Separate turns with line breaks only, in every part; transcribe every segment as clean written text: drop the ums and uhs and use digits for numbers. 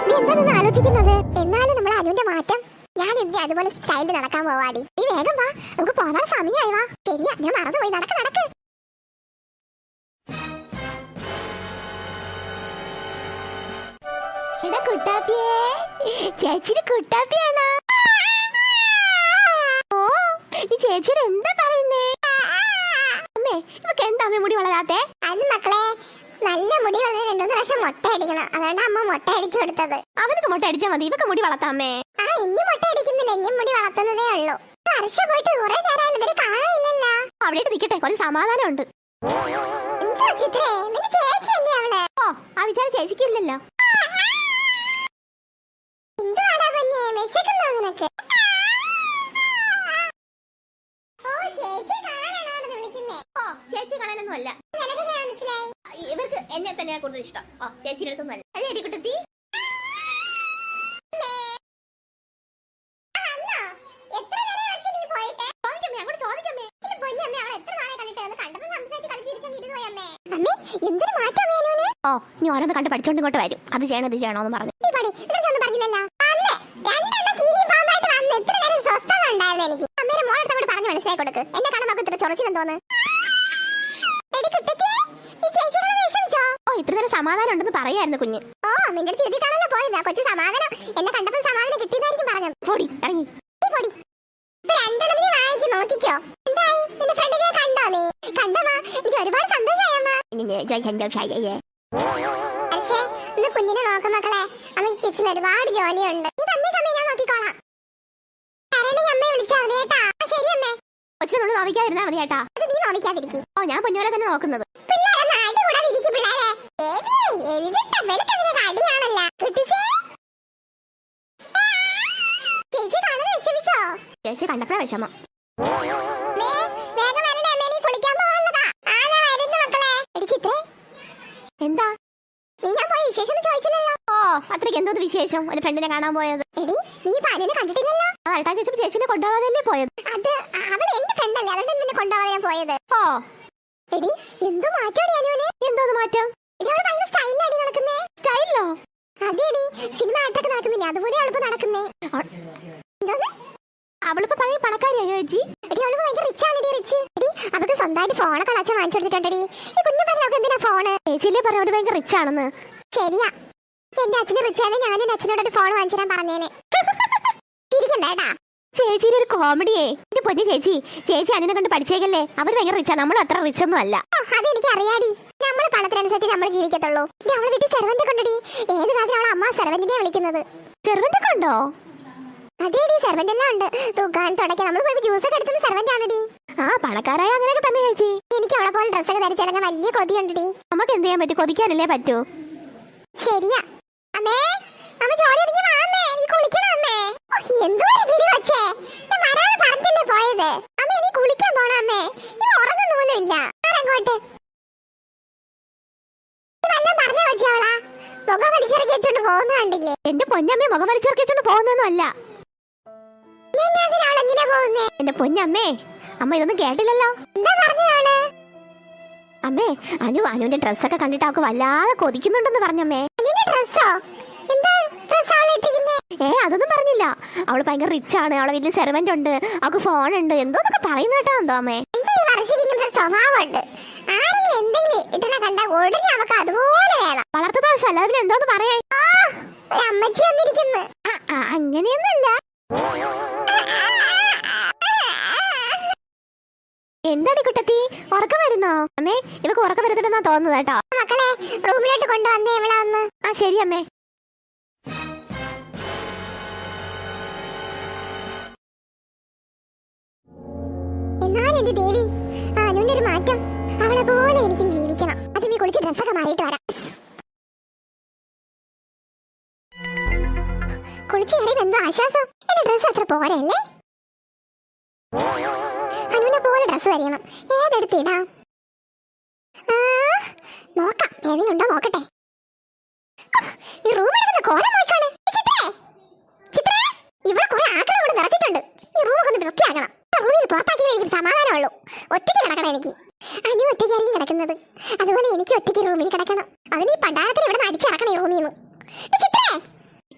നീ എന്താണെന്ന് ആലോചിക്കുന്നത്? എന്നാലും നമ്മൾ അനുവിന്റെ മാറ്റം. ഞാൻ എന്തി അതുപോലെ സ്റ്റൈലിൽ നടക്കാൻ പോവാടി. നീ വേഗം വാ, നമുക്ക് പോകാൻ സമയമായി. വാ. ശരിയാ, ഞാൻ മറന്നുപോയി. നടക്ക് നടക്ക്. എടാ കുട്ടാപ്പിയേ, ചേച്ചിയുടെ കുട്ടാപ്പിയാണോ? ഓ, നീ ചേച്ചിയുടെ എന്താ പറയുന്നേ? അമ്മേ, ഇവക്ക് എന്താ അമ്മ മുടി വളരാത്തെ? അത് മക്കളെ, നല്ല മുടി വളരാൻ 2-3 പ്രാവശ്യം മുട്ട അടിക്കണം. അതുകൊണ്ട് അമ്മ മുട്ട അടിച്ചു കൊടുത്തത്. അവനക്ക് മുട്ട അടിച്ചാൽ മതി, ഇവക്ക് മുടി വളർത്താമേ. ആ, ഇനി മുട്ട അടിക്കുന്നില്ല, ഇനി മുടി വളർത്തുന്നതേ ഉള്ളൂ. വർഷ പോയിട്ട് കുറെ നേരം ഇതിന് കാണാനില്ലല്ലോ. അവിടെ നിൽക്കട്ടെ, കുറച്ച് സമാധാനം ഉണ്ട്. ഓ, ആ വിചാരം ചേച്ചിക്കില്ലല്ലോ. ചേച്ചി കാണാനൊന്നും അല്ല, ഇവർക്ക് എന്നെ തന്നെയാ കൂടുതൽ ഇഷ്ടം. ഓ, ചേച്ചിയുടെ അടുത്തൊന്നും അല്ല. അല്ലേ എടിക്കുട്ടത്തി? ഓ, നീ ഓരോന്ന് കണ്ട് പഠിച്ചോണ്ട് ഇങ്ങോട്ട് വരും. അത് ചെയ്യണോ ഇത് ചെയ്യണോന്ന് പറഞ്ഞു. മനസ്സിലായി കൊടുക്ക്. എന്നെ കാണുമ്പോൾ ഇത്ര ചൊറച്ചിലെന്തോന്ന്? ഓ, ഇത്ര നേരം സമാധാനം ഉണ്ടെന്ന് പറയായിരുന്നു കുഞ്ഞ്. ഓ, നിന്റെ തിരുത്തിട്ടാണല്ലോ പോയത്. കൊച്ചു സമാധാനം എന്നെ കണ്ടപ്പോൾ സമാധാനം കിട്ടിയതായിരിക്കും പറഞ്ഞത്. പൊടി ഇറങ്ങി പൊടി. രണ്ടെണ്ണത്തിന് വായിക്ക്, നോക്കിക്കോ. എന്തായി, നിന്റെ ഫ്രണ്ടിനെ കണ്ടോ? നീ കണ്ടമാ? എനിക്ക് ഒരുപാട് സന്തോഷമായി. പക്ഷേ ഇന്ന് കുഞ്ഞിനെ നോക്കും മക്കളെ. അമ്മ കിച്ചണിൽ ഒരുപാട് ജോലിയുണ്ട്. നീ തന്നേക്കമ്മേ, ഞാൻ നോക്കിക്കോളാം. അമ്മയെ വിളിച്ചാൽ മതി കേട്ടാ. ശരി അമ്മേ. കൊച്ചിനൊന്നും നോവിക്കാതിരുന്നാ മതി കേട്ടാ. നീ നോവിക്കാതിരിക്കും. ഓ, ഞാൻ പൊന്നുപോലെ തന്നെ നോക്കുന്നത്. ചേച്ചി കണ്ടപ്പോഴാ വിഷമം. എന്താ നീ ഞാൻ പോയ വിശേഷം ചോദിച്ചില്ലല്ലോ? ഓ, അത്രയ്ക്ക് എന്തോ വിശേഷം? ഒരു ഫ്രണ്ടിനെ കാണാൻ പോയത്. എടി, നീ പാനിനെ കണ്ടിട്ടില്ലല്ലോ. വരട്ടാ ചേച്ചി ചേച്ചിനെ കൊണ്ടുപോകാതല്ലേ പോയത്? അത് അവൾ എന്റെ ഫ്രണ്ടല്ലേ, അതുകൊണ്ട് നിന്നെ കൊണ്ടുപോകാൻ ഞാൻ പോയത്. ഓ, എടി എന്തോ മാറ്റോടി അനുവിന്. എന്തോന്ന് മാറ്റം? എടി, അവള് ഭയങ്കര സ്റ്റൈലാടി നടക്കുന്നേ. സ്റ്റൈലോ? അതേടി, സിനിമ ആയിട്ടൊക്കെ നടക്കുന്നില്ലേ, അതുപോലെ അവളിപ്പോ നടക്കുന്നേ. എന്തോന്ന്? അവളിപ്പോ ഭയങ്കര പണക്കാരിയായോ ചേച്ചി? എടി, അവള് ഭയങ്കര റിച്ച് ആണെടി, റിച്ച്. എടി, അവൾക്ക് സ്വന്തമായിട്ട് ഫോണൊക്കെ അച്ഛൻ വാങ്ങിച്ചു കൊടുത്തിട്ടുണ്ടെടി. ഈ കുഞ്ഞു പറഞ്ഞ അവൾക്ക് എന്തിനാ ഫോണ്? ചേച്ചിയല്ലേ പറയാ അവള് ഭയങ്കര റിച്ച് ആണെന്ന്. ശരിയാ, എന്റെ അച്ഛന് റിച്ച് ആണെങ്കിൽ ഞാൻ എന്റെ അച്ഛനോട് ഒരു ഫോൺ വാങ്ങിച്ചു തരാൻ പറഞ്ഞേനെ. തിരിക്കണ്ടേട്ടാ. ചേച്ചിയുടെ ഒരു കോമഡിയേ. എന്റെ പൊന്നു ചേച്ചി, ചേച്ചി അനുവിനെ കണ്ട് പഠിച്ചേക്കല്ലേ. അവർ ഭയങ്കര റിച്ചാ, നമ്മൾ അത്ര റിച്ച് ഒന്നും അല്ല. അതെനിക്ക് അറിയാടി. നമ്മള് പണത്തിനനുസരിച്ച് നമ്മൾ ജീവിക്കത്തുള്ളൂ. അവളെ വീട്ടിൽ സെർവന്റ് കൊണ്ടടി. ഏത് കാലത്ത് അവളെ അമ്മ സെർവന്റിനെ വിളിക്കുന്നത്. സെർവന്റ് ഒക്കെ ഉണ്ടോ? അതേടി, സെർവന്റ് എല്ലാം ഉണ്ട്. തൂക്കാൻ തുടക്കാൻ നമ്മൾ പോയി ജ്യൂസ് ഒക്കെ എടുക്കുന്ന സെർവന്റ് ആണടി. ആ, പണക്കാരായ അങ്ങനെയൊക്കെ തന്നെ ചേച്ചി. എനിക്ക് അവളെ പോലെ ഡ്രസ്സൊക്കെ ധരിച്ചിറങ്ങാൻ വലിയ കൊതിയുണ്ടടി. നമുക്ക് എന്ത് ചെയ്യാൻ പറ്റും? കൊതിക്കാനല്ലേ പറ്റൂ. ശരിയാ അമ്മേ. അമ്മ ജോലി ഒതുങ്ങി വാ അമ്മേ. നീ കുളിക്കണം അമ്മേ. എന്തോ ഒരു പിടി വച്ചേ. ഞാൻ വരാതെ പറഞ്ഞല്ലേ പോയത്. അമ്മ ഇനി കുളിക്കാൻ പോണം അമ്മേ. നീ ഉറങ്ങുന്ന പോലും ഇല്ല. ആരെങ്ങോട്ട് വല്ലതും പറഞ്ഞു വെച്ചവളാ? മുഖം വലിച്ചിറക്കി വെച്ചോണ്ട് പോകുന്ന കണ്ടില്ലേ? എന്റെ പൊന്നമ്മേ, മുഖം വലിച്ചിറക്കി വെച്ചോണ്ട് പോകുന്നൊന്നും അല്ല. എന്റെ പൊന്നമ്മേ, അമ്മ ഇതൊന്നും കേട്ടില്ലല്ലോ. എന്താ പറഞ്ഞതാണ് അമ്മേ? അനുവിന്റെ ഡ്രസ്സൊക്കെ കണ്ടിട്ട് അവൾക്ക് വല്ലാതെ കൊതിക്കുന്നുണ്ടെന്ന് പറഞ്ഞമ്മേ. അതൊന്നും പറഞ്ഞില്ല. അവള് ഭയങ്കര റിച്ച് ആണ്, അവളെ വീട്ടിൽ സെർവന്റ് ഉണ്ട്, അവൾക്ക് ഫോൺ ഉണ്ട്, എന്തോന്നൊക്കെ പറയുന്ന കേട്ടോ. എന്തോ അമ്മേ, വളർത്തു ദോഷം അല്ല, അതിന് എന്തോന്ന് പറയാ. അങ്ങനെയൊന്നുമില്ല. എന്താടി കുട്ടത്തി, ഉറക്കം വരുന്നോ? അമ്മേ, ഇവക്ക് ഉറക്കം വരുന്നുണ്ടെന്നാ തോന്നുന്നത് കേട്ടോ. മക്കളെ, റൂമിലോട്ട് കൊണ്ടുവന്നേ ഇവിടെ വന്ന്. ആ, ശരി അമ്മേ. എന്നാലും എന്റെ ദേവി, അനുവിന്റെ ഒരു മാറ്റം. അവളെ പോലെ എനിക്കും ജീവിക്കണം. അത് നീ കുളിച്ച് ഡ്രസ്സൊക്കെ മാറിയിട്ട് വരാം. കുളിച്ച് കയറിയപ്പോ എന്തോ ആശ്വാസം. എന്റെ ഡ്രസ്സ് അത്ര പോരല്ലേ? അനുവിനെ പോലെ ഡ്രസ്സ് തരികണം. ഏതെടുത്ത് ഇടാം? നോക്കാം, ഏതെങ്കിലും ഉണ്ടോ നോക്കട്ടെ. ഈ റൂമിൽ കോലം നോക്കാണ്. ഇവിടെ കുറെ ആക്കളെ കൂടെ നിറച്ചിട്ടുണ്ട്. ഈ റൂമൊക്കെ ഒന്ന് വൃത്തിയാക്കണം. റൂമിൽ പുറത്താക്കിയാൽ എനിക്ക് സമാധാനമുള്ളൂ. ഒറ്റയ്ക്ക് കിടക്കണം എനിക്ക്. അനു ഒറ്റയ്ക്കായിരിക്കും കിടക്കുന്നത്, അതുപോലെ എനിക്ക് ഒറ്റയ്ക്ക് റൂമിൽ കിടക്കണം. അതിന് ഈ പണ്ടാരത്തിൽ ഇവിടെ അടിച്ചിറക്കണം ഈ റൂമിൽ നിന്ന്.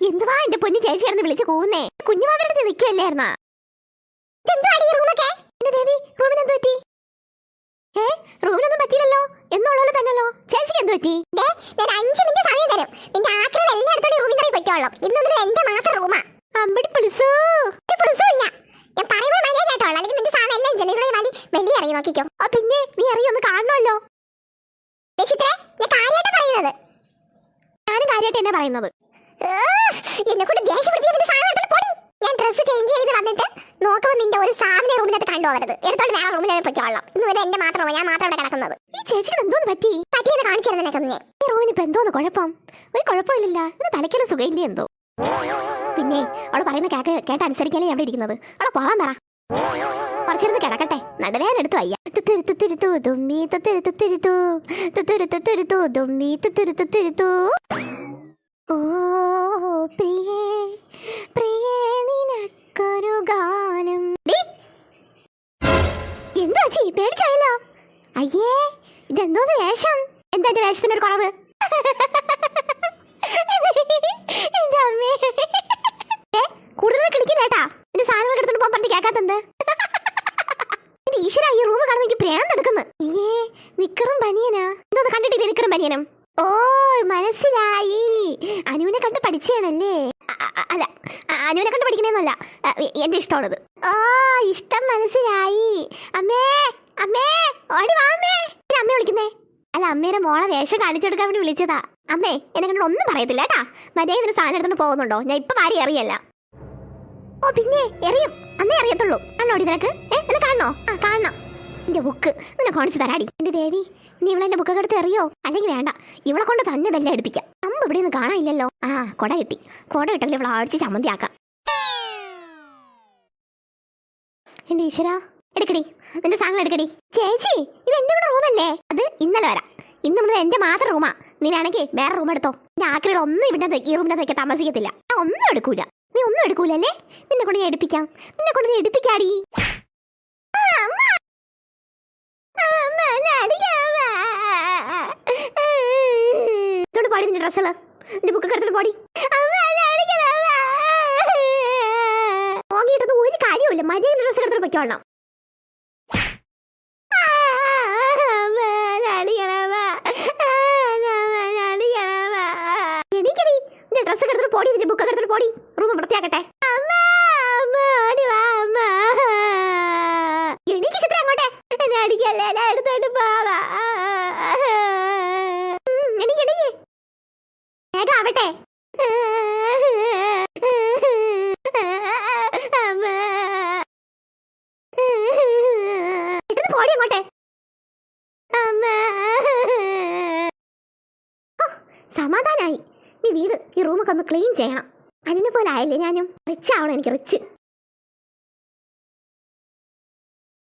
എന്തുവാ എന്റെ പൊന്നു ചേച്ചിയായിരുന്നു വിളിച്ച് കൂവുന്നേ? കുഞ്ഞുമാവരുടെ അടുത്ത് നിൽക്കുകയല്ലായിരുന്നാ? എന്തുവാടി ഈ റൂമൊക്കെ? എന്റെ ദേവി, റൂമിന് എന്ത് പറ്റി? റൂമിനൊന്നും പറ്റിയില്ലല്ലോ, എന്നുള്ളത് തന്നല്ലോ. ചേച്ചിക്ക് എന്ത് പറ്റി? ഞാൻ 5 മിനിറ്റ് സമയം തരും. നിന്റെ ആക്രികൾ എല്ലായിടത്തോടെ റൂമിൽ കയറി പറ്റുള്ളൂ. ഇന്നൊന്നും എന്റെ മാത്രം റൂമാ. അമ്പടി പുളിസോ ഇല്ല. ഞാൻ പറയുമ്പോൾ മര്യാദ കേട്ടോളൂ, അല്ലെങ്കിൽ നിന്റെ സാധനം എല്ലാം ജനങ്ങളുടെ വലിയ അറിയും നോക്കിക്കോ. പിന്നെ നീ അറിയൊന്ന് കാണണമല്ലോ. ഞാൻ കാര്യമായിട്ട് പറയുന്നത്. ഞാനും കാര്യമായിട്ട് എന്നെ പറയുന്നത്. എന്നെ കൊണ്ട് ദേഷ്യം പിടിപ്പിക്കുന്ന സാധനം പൊടി. ഞാൻ ഡ്രസ്സ് ചേഞ്ച് ചെയ്ത് വന്നിട്ട് നോക്കുമ്പോൾ നിന്റെ ഒരു സാധനം റൂമിനകത്ത് കണ്ടുപോകരുത്. എടുത്തോണ്ട് വേറെ റൂമിൽ പറ്റുള്ളൂ. ഇന്ന് വരെ എന്റെ മാത്രമോ ഞാൻ മാത്രം ഇവിടെ കിടക്കുന്നത്. ഈ ചേച്ചിക്ക് എന്തോന്ന് പറ്റിയെന്ന് കാണിച്ചു തരുന്നേക്കുന്നേ. ഈ റൂമിന് ഇപ്പൊ എന്തോന്ന് കുഴപ്പം? ഒരു കുഴപ്പമില്ല. ഇത് തലയ്ക്കൊരു സുഖമില്ലേ എന്തോ. പിന്നെ അവള് പറയുന്ന കേട്ട് അനുസരിക്കാനേ അവിടെ ഇരിക്കുന്നത്. അവളെ പോകാൻ പറ. കുറച്ചിരുന്ന് കിടക്കട്ടെ, നടുവേദന എടുത്തു വയ്യ. ഓ പ്രിയേ പ്രിയേ നിനക്കൊരു ഗാനം. എന്തോ ചേച്ചി പേടിച്ചായല്ലോ. അയ്യേ, ഇതെന്തോന്ന് വേഷം? എന്താ എന്റെ വേഷത്തിനൊരു കുറവ്? എന്റെ അമ്മേ, കൂടുതൽ കളിക്കില്ലേട്ടാ. എന്റെ സാധനങ്ങൾ എടുത്തോണ്ട് പോകാൻ പറഞ്ഞ് കേൾക്കാത്തത്. ഈശ്വര, ഈ റൂം കാണുമ്പോൾ എനിക്ക് പ്രാന്തെടുക്കുന്നു. അയ്യേ, നിക്കറും ബനിയനാ. എന്തോന്ന് കണ്ടിട്ടില്ലേ നിക്കറും ബനിയനും? ഓ മനസ്സിലായി, അനുവിനെ കണ്ട് പഠിച്ചാണല്ലേ? അല്ല, അനുവിനെ കണ്ട് പഠിക്കണേന്നല്ല, എന്റെ ഇഷ്ടമാണത്. ഓ ഇഷ്ടം മനസ്സിലായി. അമ്മേ അമ്മേ, ഓടി വാ അമ്മേ. അമ്മ വിളിക്കുന്നേ? അല്ല, അമ്മേരെ മോളെ വേഷം കാണിച്ചു കൊടുക്കാൻ വേണ്ടി വിളിച്ചതാ. അമ്മേ എന്നെ കണ്ടോ ഒന്നും പറയത്തില്ല കേട്ടാ. മര്യാദ ഇതിന് സാധനം എടുത്തോണ്ട് പോകുന്നുണ്ടോ? ഞാൻ ഇപ്പൊ ഭാര്യ അറിയല്ല. ഓ പിന്നെ എറിയും, അമ്മേ അറിയത്തുള്ളൂ. കണ്ണോടി നിനക്ക്? എന്നെ കാണണോ? കാണണം. എന്റെ ബുക്ക് നിന്നെ കാണിച്ചു തരാടി. എന്റെ ദേവി, നീ ഇവിടെ എന്റെ ബുക്കൊക്കെ എടുത്ത് എറിയോ? അല്ലെങ്കിൽ വേണ്ട, ഇവളെ കൊണ്ട് തന്നെ ഇതെല്ലാം എടുപ്പിക്കാം. അമ്മ ഇവിടെ ഒന്നും കാണാനില്ലല്ലോ. കൊട കിട്ടി. കൊട കിട്ടല്ലേ ഇവളെ അടിച്ച് ചമ്മന്തിയാക്കാം. എന്റെ ഈശ്വര, എടുക്കടി നിന്റെ സാധനം എടുക്കടി. ചേച്ചി, ഇത് എന്റെ കൂടെ റൂമല്ലേ? അത് ഇന്നലെ വരാം. ഇന്ന് മുതൽ എന്റെ മാത്രം റൂമാ. നീ വേണമെങ്കിൽ വേറെ റൂം എടുത്തോ. എന്റെ ആക്രികൾ ഒന്നും ഇവിടെ ഈ റൂമിനകത്തേക്ക് താമസിക്കത്തില്ല. ഞാൻ ഒന്നും എടുക്കൂല. നീ ഒന്നും എടുക്കൂലല്ലേ? നിന്നെ കൊണ്ട് ഞാൻ എടുപ്പിക്കാം. നിന്നെ കൊണ്ട് നീ എടുപ്പിക്കാടി. പാടി നിന്റെ ഡ്രസ്സുകള്, നിന്റെ ബുക്കൊക്കെ എടുത്തിട്ട് പാടി. നോക്കിയിട്ടത് ഒരു കാര്യമില്ല. മര്യാദ ഡ്രസ്സ് എടുത്തിട്ട് പൊയ്ക്കോളണം. എണീക്കടി, നിന്റെ ഡ്രസ്സൊക്കെ എടുത്തിട്ട് പോടി, നിന്റെ ബുക്കൊക്കെ എടുത്തിട്ട് പോടി. റൂം വൃത്തിയാക്കട്ടെ. എണീക്ക് ചിത്ര, അങ്ങോട്ടെ. എന്നെ അടിക്കല്ലേ, ഞാൻ എടുത്തോണ്ട് പോവാ. എണീക്ക് വേഗം ആവട്ടെ. പോടി അങ്ങോട്ടെ. സമാധാനായി. ഈ വീട്, ഈ റൂമൊക്കെ ഒന്ന് ക്ലീൻ ചെയ്യണം. അതിനെ പോലെ ആയില്ലേ ഞാനും. റിച്ച് ആവണം എനിക്ക്, റിച്ച്.